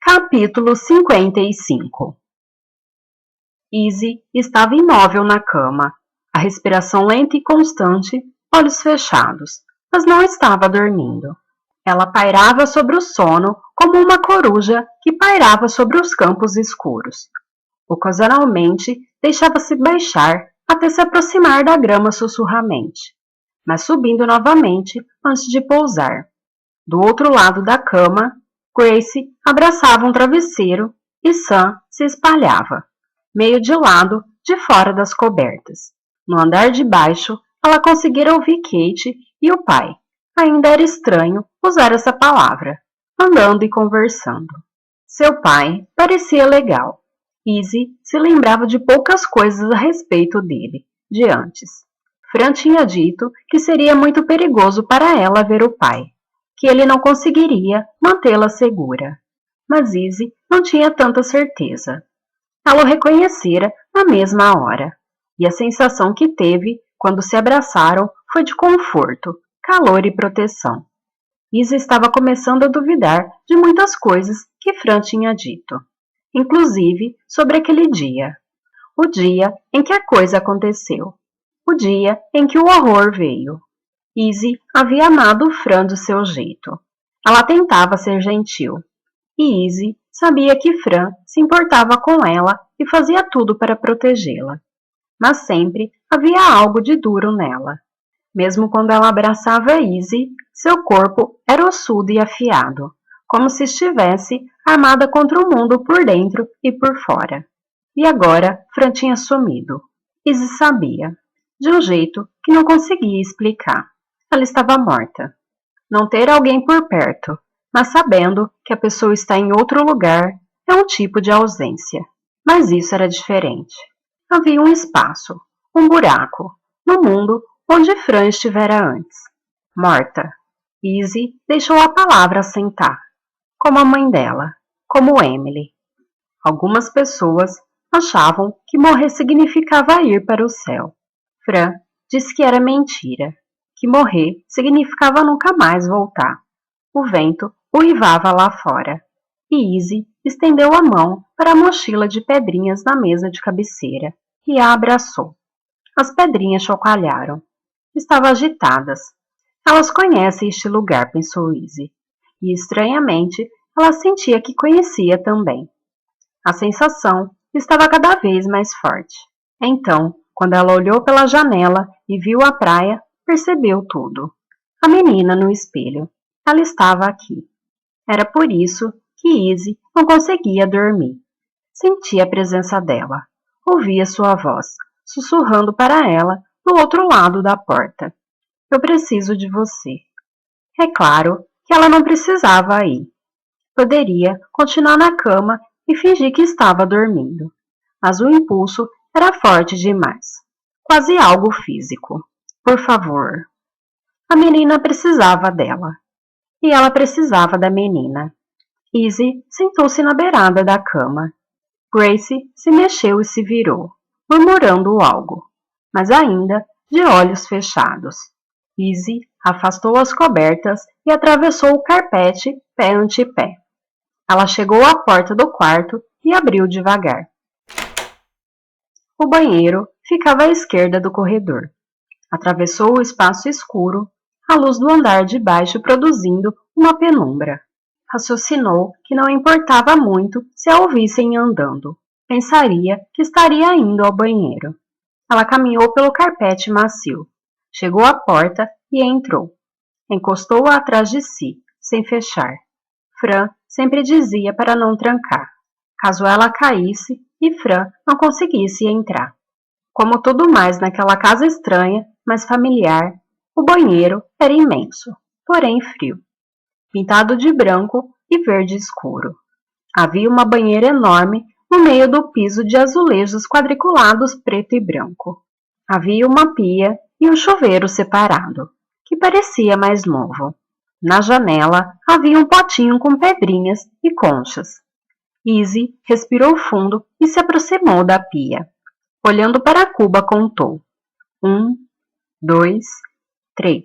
Capítulo 55. Izzy estava imóvel na cama, a respiração lenta e constante, olhos fechados, mas não estava dormindo. Ela pairava sobre o sono como uma coruja que pairava sobre os campos escuros. Ocasionalmente, deixava-se baixar até se aproximar da grama sussurramente, mas subindo novamente antes de pousar. Do outro lado da cama, Grace abraçava um travesseiro e Sam se espalhava, meio de lado, de fora das cobertas. No andar de baixo, ela conseguira ouvir Kate e o pai. Ainda era estranho usar essa palavra, andando e conversando. Seu pai parecia legal. Izzy se lembrava de poucas coisas a respeito dele, de antes. Fran tinha dito que seria muito perigoso para ela ver o pai, que ele não conseguiria mantê-la segura. Mas Izzy não tinha tanta certeza. Ela o reconhecera na mesma hora, e a sensação que teve quando se abraçaram foi de conforto, calor e proteção. Izzy estava começando a duvidar de muitas coisas que Fran tinha dito, inclusive sobre aquele dia. O dia em que a coisa aconteceu. O dia em que o horror veio. Izzy havia amado Fran do seu jeito. Ela tentava ser gentil. E Izzy sabia que Fran se importava com ela e fazia tudo para protegê-la. Mas sempre havia algo de duro nela. Mesmo quando ela abraçava Izzy, seu corpo era ossudo e afiado, como se estivesse armada contra o mundo por dentro e por fora. E agora Fran tinha sumido. Izzy sabia, de um jeito que não conseguia explicar. Ela estava morta. Não ter alguém por perto, mas sabendo que a pessoa está em outro lugar, é um tipo de ausência. Mas isso era diferente. Havia um espaço, um buraco, no mundo onde Fran estivera antes. Morta. Izzy deixou a palavra assentar, como a mãe dela, como Emily. Algumas pessoas achavam que morrer significava ir para o céu. Fran disse que era mentira, que morrer significava nunca mais voltar. O vento uivava lá fora, e Izzy estendeu a mão para a mochila de pedrinhas na mesa de cabeceira e a abraçou. As pedrinhas chocalharam. Estavam agitadas. Elas conhecem este lugar, pensou Izzy, e estranhamente ela sentia que conhecia também. A sensação estava cada vez mais forte. Então, quando ela olhou pela janela e viu a praia, percebeu tudo. A menina no espelho. Ela estava aqui. Era por isso que Izzy não conseguia dormir. Sentia a presença dela. Ouvia sua voz, sussurrando para ela do outro lado da porta. Eu preciso de você. É claro que ela não precisava ir. Poderia continuar na cama e fingir que estava dormindo. Mas o impulso era forte demais. Quase algo físico. Por favor. A menina precisava dela. E ela precisava da menina. Izzy sentou-se na beirada da cama. Grace se mexeu e se virou, murmurando algo, mas ainda de olhos fechados. Izzy afastou as cobertas e atravessou o carpete pé ante pé. Ela chegou à porta do quarto e abriu devagar. O banheiro ficava à esquerda do corredor. Atravessou o espaço escuro, a luz do andar de baixo produzindo uma penumbra. Raciocinou que não importava muito se a ouvissem andando. Pensaria que estaria indo ao banheiro. Ela caminhou pelo carpete macio. Chegou à porta e entrou. Encostou-a atrás de si, sem fechar. Fran sempre dizia para não trancar, caso ela caísse e Fran não conseguisse entrar. Como tudo mais naquela casa estranha, mas familiar, o banheiro era imenso, porém frio, pintado de branco e verde escuro. Havia uma banheira enorme no meio do piso de azulejos quadriculados preto e branco. Havia uma pia e um chuveiro separado, que parecia mais novo. Na janela havia um potinho com pedrinhas e conchas. Izzy respirou fundo e se aproximou da pia. Olhando para a cuba, contou. 1, 2, 3.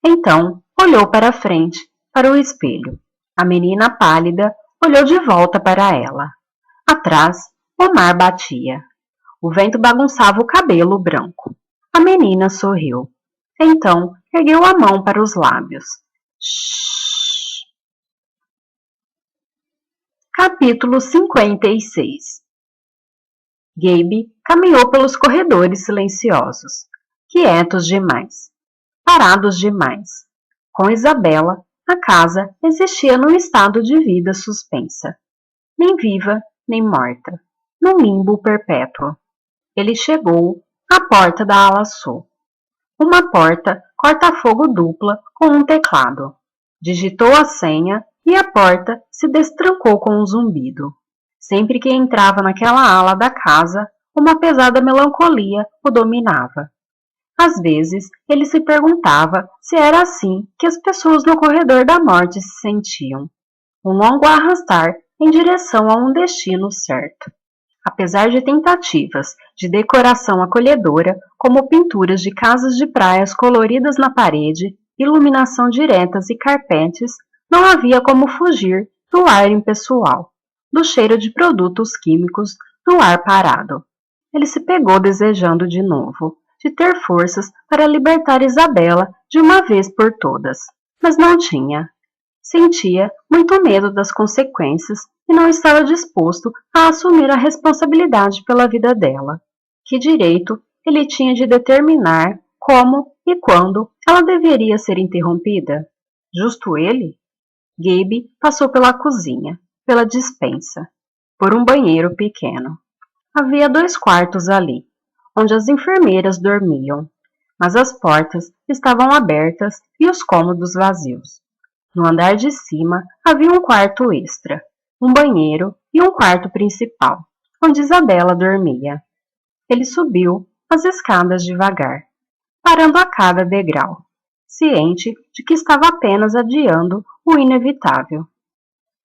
Então, olhou para a frente, para o espelho. A menina pálida, olhou de volta para ela. Atrás, o mar batia. O vento bagunçava o cabelo branco. A menina sorriu. Então, ergueu a mão para os lábios. Shhh. Capítulo 56. Gabe caminhou pelos corredores silenciosos, quietos demais, parados demais. Com Isabela, a casa existia num estado de vida suspensa, nem viva nem morta, num limbo perpétuo. Ele chegou à porta da ala sul. Uma porta corta-fogo dupla com um teclado. Digitou a senha e a porta se destrancou com um zumbido. Sempre que entrava naquela ala da casa, uma pesada melancolia o dominava. Às vezes, ele se perguntava se era assim que as pessoas no corredor da morte se sentiam. Um longo arrastar em direção a um destino certo. Apesar de tentativas de decoração acolhedora, como pinturas de casas de praias coloridas na parede, iluminação diretas e carpetes, não havia como fugir do ar impessoal, do cheiro de produtos químicos no ar parado. Ele se pegou desejando de novo, de ter forças para libertar Isabela de uma vez por todas, mas não tinha. Sentia muito medo das consequências e não estava disposto a assumir a responsabilidade pela vida dela. Que direito ele tinha de determinar como e quando ela deveria ser interrompida? Justo ele? Gabe passou pela cozinha, pela despensa, por um banheiro pequeno. Havia 2 quartos ali, onde as enfermeiras dormiam, mas as portas estavam abertas e os cômodos vazios. No andar de cima havia um quarto extra, um banheiro e um quarto principal, onde Isabela dormia. Ele subiu as escadas devagar, parando a cada degrau, ciente de que estava apenas adiando o inevitável.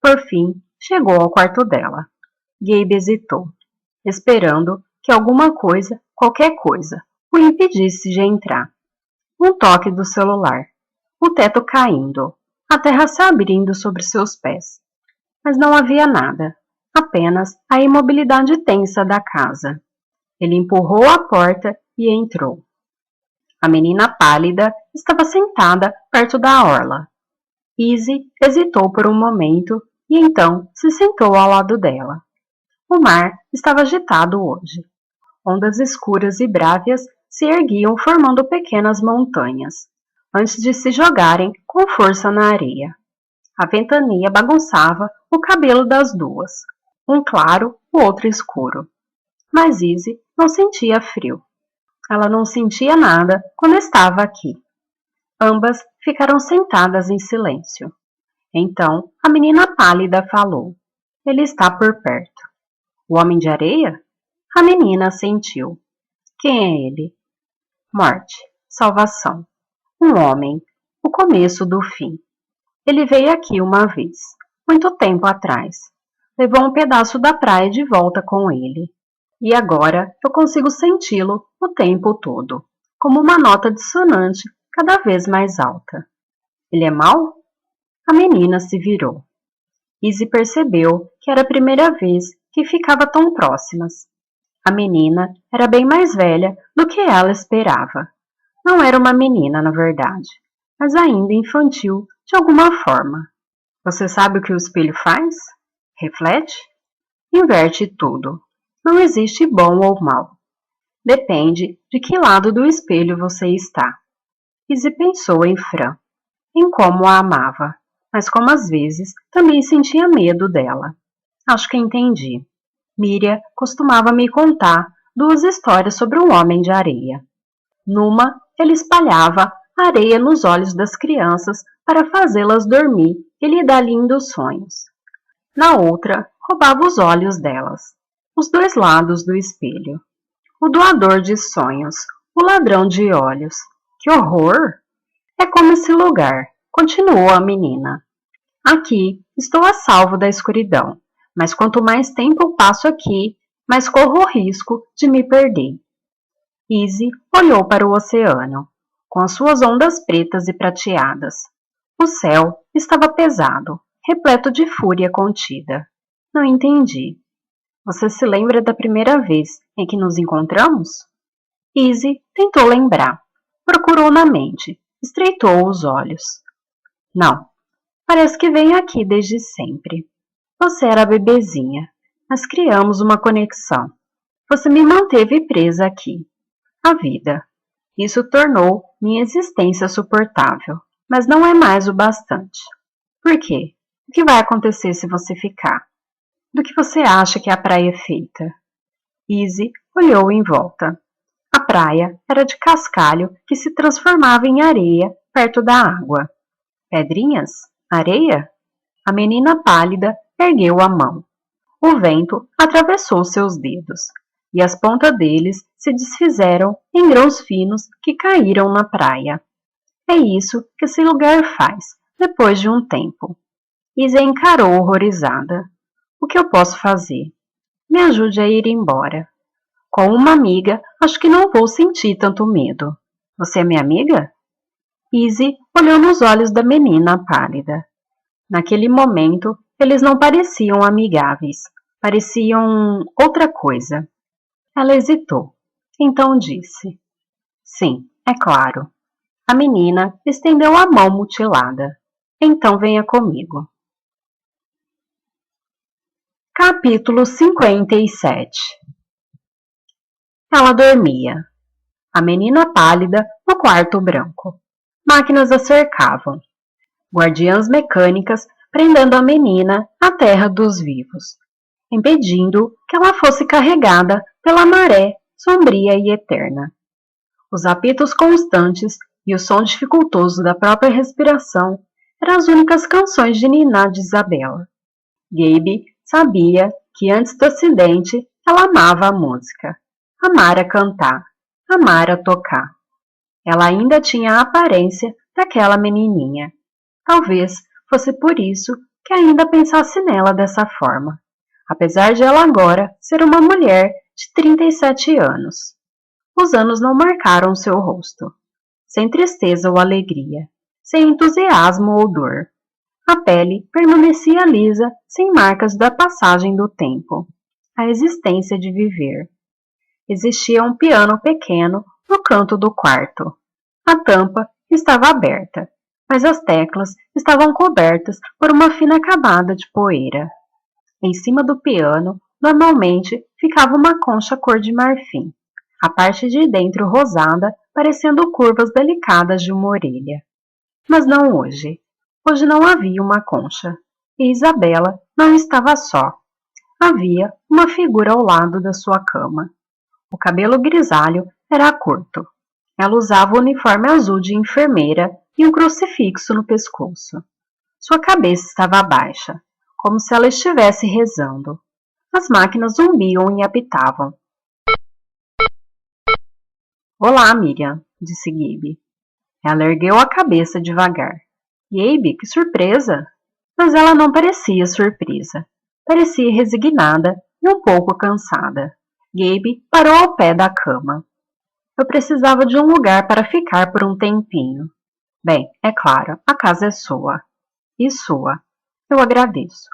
Por fim, chegou ao quarto dela. Gabe hesitou, esperando que alguma coisa, qualquer coisa, o impedisse de entrar. Um toque do celular, o teto caindo, a terra se abrindo sobre seus pés. Mas não havia nada, apenas a imobilidade tensa da casa. Ele empurrou a porta e entrou. A menina pálida estava sentada perto da orla. Izzy hesitou por um momento e então se sentou ao lado dela. O mar estava agitado hoje. Ondas escuras e brávias se erguiam formando pequenas montanhas, antes de se jogarem com força na areia. A ventania bagunçava o cabelo das duas, um claro, o outro escuro. Mas Izzy não sentia frio. Ela não sentia nada quando estava aqui. Ambas ficaram sentadas em silêncio. Então a menina pálida falou. Ele está por perto. O homem de areia? A menina assentiu. Quem é ele? Morte, salvação. Um homem, o começo do fim. Ele veio aqui uma vez, muito tempo atrás. Levou um pedaço da praia de volta com ele. E agora eu consigo senti-lo o tempo todo, como uma nota dissonante cada vez mais alta. Ele é mau? A menina se virou. Izzy percebeu que era a primeira vez que ficava tão próximas. A menina era bem mais velha do que ela esperava. Não era uma menina, na verdade, mas ainda infantil de alguma forma. Você sabe o que o espelho faz? Reflete? Inverte tudo. Não existe bom ou mal. Depende de que lado do espelho você está. Izzy pensou em Fran, em como a amava, mas como às vezes também sentia medo dela. Acho que entendi. Miriam costumava me contar 2 histórias sobre um homem de areia. Numa, ele espalhava areia nos olhos das crianças para fazê-las dormir e lhe dar lindos sonhos. Na outra, roubava os olhos delas, os 2 lados do espelho. O doador de sonhos, o ladrão de olhos. Que horror! É como esse lugar, continuou a menina. Aqui estou a salvo da escuridão, mas quanto mais tempo eu passo aqui, mais corro o risco de me perder. Izzy olhou para o oceano, com as suas ondas pretas e prateadas. O céu estava pesado, repleto de fúria contida. Não entendi. Você se lembra da primeira vez em que nos encontramos? Easy tentou lembrar. Procurou na mente. Estreitou os olhos. Não. Parece que vem aqui desde sempre. Você era bebezinha, mas criamos uma conexão. Você me manteve presa aqui. A vida. Isso tornou minha existência suportável, mas não é mais o bastante. Por quê? O que vai acontecer se você ficar? Do que você acha que a praia é feita? Easy olhou em volta. A praia era de cascalho que se transformava em areia perto da água. Pedrinhas? Areia? A menina pálida ergueu a mão. O vento atravessou seus dedos, e as pontas deles se desfizeram em grãos finos que caíram na praia. É isso que esse lugar faz, depois de um tempo. Isa encarou horrorizada. O que eu posso fazer? Me ajude a ir embora. Com uma amiga, acho que não vou sentir tanto medo. Você é minha amiga? Izzy olhou nos olhos da menina pálida. Naquele momento, eles não pareciam amigáveis. Pareciam outra coisa. Ela hesitou. Então disse. Sim, é claro. A menina estendeu a mão mutilada. Então venha comigo. Capítulo 57. Ela dormia. A menina pálida no quarto branco. Máquinas a cercavam. Guardiãs mecânicas prendendo a menina à terra dos vivos, impedindo que ela fosse carregada pela maré sombria e eterna. Os apitos constantes e o som dificultoso da própria respiração eram as únicas canções de niná de Isabela. Gabe sabia que antes do acidente ela amava a música, amara cantar, amara tocar. Ela ainda tinha a aparência daquela menininha. Talvez fosse por isso que ainda pensasse nela dessa forma, apesar de ela agora ser uma mulher de 37 anos. Os anos não marcaram seu rosto, sem tristeza ou alegria, sem entusiasmo ou dor. A pele permanecia lisa, sem marcas da passagem do tempo, a existência de viver. Existia um piano pequeno no canto do quarto. A tampa estava aberta, mas as teclas estavam cobertas por uma fina camada de poeira. Em cima do piano, normalmente, ficava uma concha cor de marfim, a parte de dentro rosada, parecendo curvas delicadas de uma orelha. Mas não hoje. Hoje não havia uma concha, e Isabela não estava só. Havia uma figura ao lado da sua cama. O cabelo grisalho era curto. Ela usava o uniforme azul de enfermeira e um crucifixo no pescoço. Sua cabeça estava baixa, como se ela estivesse rezando. As máquinas zumbiam e apitavam. Olá, Miriam, disse Gabe. Ela ergueu a cabeça devagar. Gabe, que surpresa! Mas ela não parecia surpresa. Parecia resignada e um pouco cansada. Gabe parou ao pé da cama. Eu precisava de um lugar para ficar por um tempinho. Bem, é claro, a casa é sua. E sua. Eu agradeço.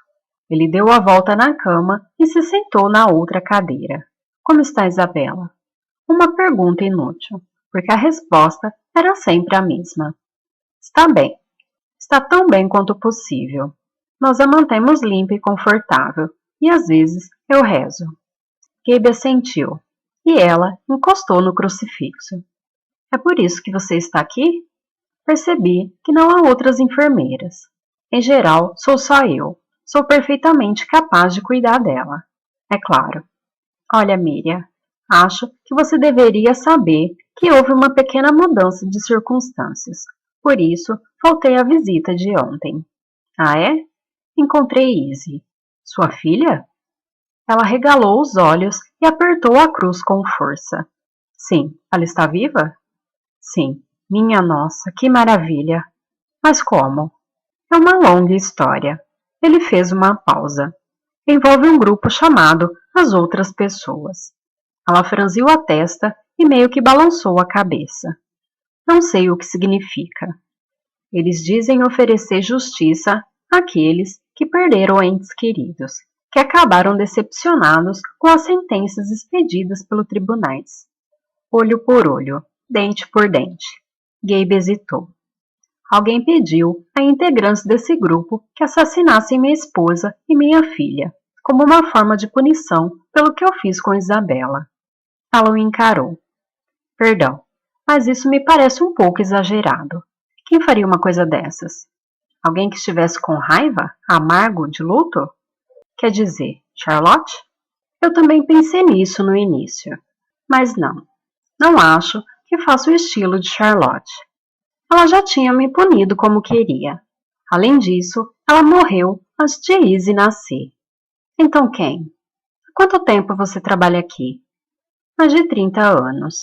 Ele deu a volta na cama e se sentou na outra cadeira. Como está Isabela? Uma pergunta inútil, porque a resposta era sempre a mesma. Está bem. Está tão bem quanto possível. Nós a mantemos limpa e confortável, e às vezes eu rezo. Gabe assentiu, e ela encostou no crucifixo. É por isso que você está aqui? Percebi que não há outras enfermeiras. Em geral, sou só eu. Sou perfeitamente capaz de cuidar dela. É claro. Olha, Miriam, acho que você deveria saber que houve uma pequena mudança de circunstâncias. Por isso, faltei à visita de ontem. Ah, é? Encontrei Izzy. Sua filha? Ela regalou os olhos e apertou a cruz com força. Sim, ela está viva? Sim. Minha nossa, que maravilha! Mas como? É uma longa história. Ele fez uma pausa. Envolve um grupo chamado As Outras Pessoas. Ela franziu a testa e meio que balançou a cabeça. Não sei o que significa. Eles dizem oferecer justiça àqueles que perderam entes queridos, que acabaram decepcionados com as sentenças expedidas pelos tribunais. Olho por olho, dente por dente. Gabe hesitou. Alguém pediu a integrantes desse grupo que assassinassem minha esposa e minha filha, como uma forma de punição pelo que eu fiz com Isabela. Ela o encarou. Perdão, mas isso me parece um pouco exagerado. Quem faria uma coisa dessas? Alguém que estivesse com raiva, amargo, de luto? Quer dizer, Charlotte? Eu também pensei nisso no início. Mas não acho que faça o estilo de Charlotte. Ela já tinha me punido como queria. Além disso, ela morreu antes de Izzy nascer. Então quem? Há quanto tempo você trabalha aqui? Mais de 30 anos.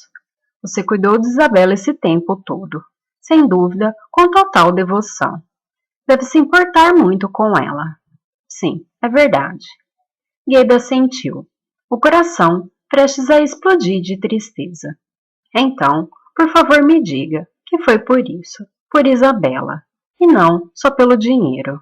Você cuidou de Isabela esse tempo todo, sem dúvida, com total devoção. Deve se importar muito com ela. Sim, é verdade. Gabe assentiu, o coração prestes a explodir de tristeza. Então, por favor me diga que foi por isso, por Isabela, e não só pelo dinheiro.